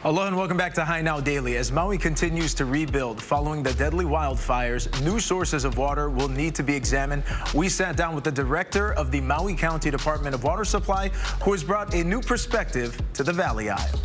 Aloha and welcome back to High Now Daily. As Maui continues to rebuild following the deadly wildfires, new sources of water will need to be examined. We sat down with the director of the Maui County Department of Water Supply, who has brought a new perspective to the Valley Isle.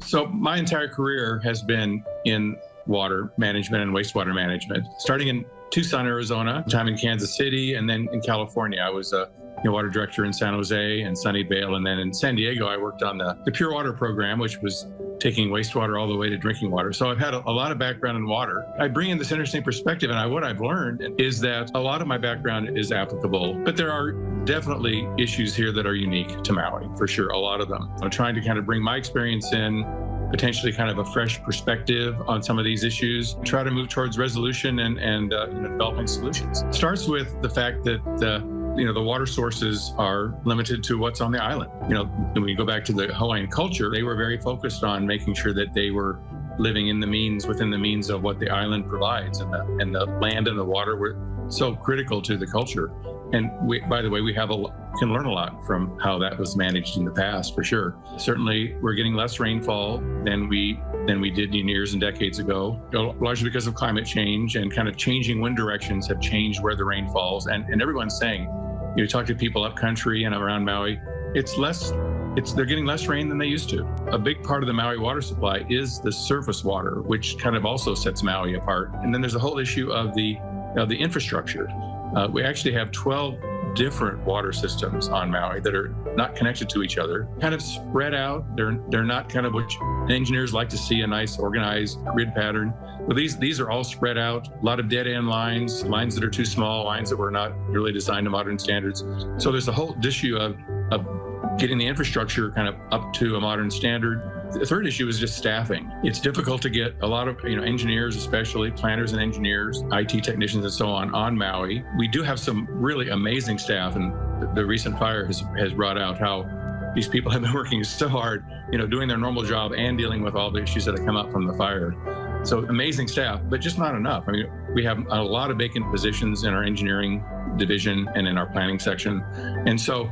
So my entire career has been in water management and wastewater management, starting in Tucson, Arizona, time in Kansas City, and then in California. I was a water director in San Jose and Sunnyvale, and then in San Diego, I worked on the Pure Water program, which was taking wastewater all the way to drinking water. So I've had a lot of background in water. I bring in this interesting perspective, and what I've learned is that a lot of my background is applicable, but there are definitely issues here that are unique to Maui, for sure, a lot of them. I'm trying to kind of bring my experience in, potentially kind of a fresh perspective on some of these issues, try to move towards resolution and developing solutions. It starts with the fact that the water sources are limited to what's on the island. When we go back to the Hawaiian culture, they were very focused on making sure that they were living within the means of what the island provides, and the land and the water were so critical to the culture. And by the way, we can learn a lot from how that was managed in the past, for sure. Certainly, we're getting less rainfall than we did years and decades ago, largely because of climate change, and kind of changing wind directions have changed where the rain falls. And everyone's saying, you talk to people up country and around Maui, they're getting less rain than they used to. A big part of the Maui water supply is the surface water, which kind of also sets Maui apart. And then there's the whole issue of the infrastructure. We actually have 12 different water systems on Maui that are not connected to each other, kind of spread out. They're not kind of what engineers like to see, a nice organized grid pattern. But these are all spread out, a lot of dead end lines that are too small, lines that were not really designed to modern standards. So there's a whole issue of getting the infrastructure kind of up to a modern standard. The third issue is just staffing. It's difficult to get a lot of engineers, especially planners and engineers, IT technicians and so on Maui. We do have some really amazing staff, and the recent fire has brought out how these people have been working so hard, doing their normal job and dealing with all the issues that have come up from the fire. So amazing staff, but just not enough. We have a lot of vacant positions in our engineering division and in our planning section. And so,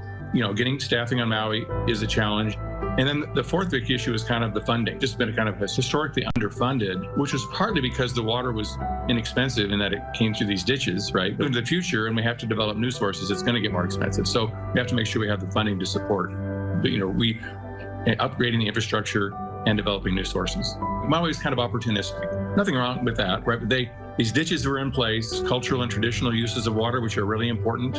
getting staffing on Maui is a challenge. And then the fourth big issue is kind of the funding. Just been kind of historically underfunded, which was partly because the water was inexpensive in that it came through these ditches, right? But in the future, and we have to develop new sources, it's going to get more expensive. So we have to make sure we have the funding to support, upgrading the infrastructure and developing new sources. Maui is kind of opportunistic. Nothing wrong with that, right? But these ditches were in place, cultural and traditional uses of water, which are really important.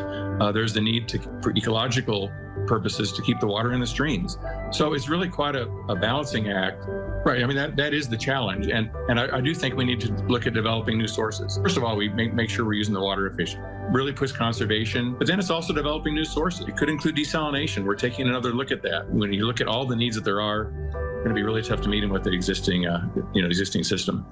There's the need for ecological purposes to keep the water in the streams. So it's really quite a balancing act. Right, that is the challenge. And I do think we need to look at developing new sources. First of all, we make sure we're using the water efficient, really push conservation, but then it's also developing new sources. It could include desalination. We're taking another look at that. When you look at all the needs that there are, it's going to be really tough to meet them with the existing system.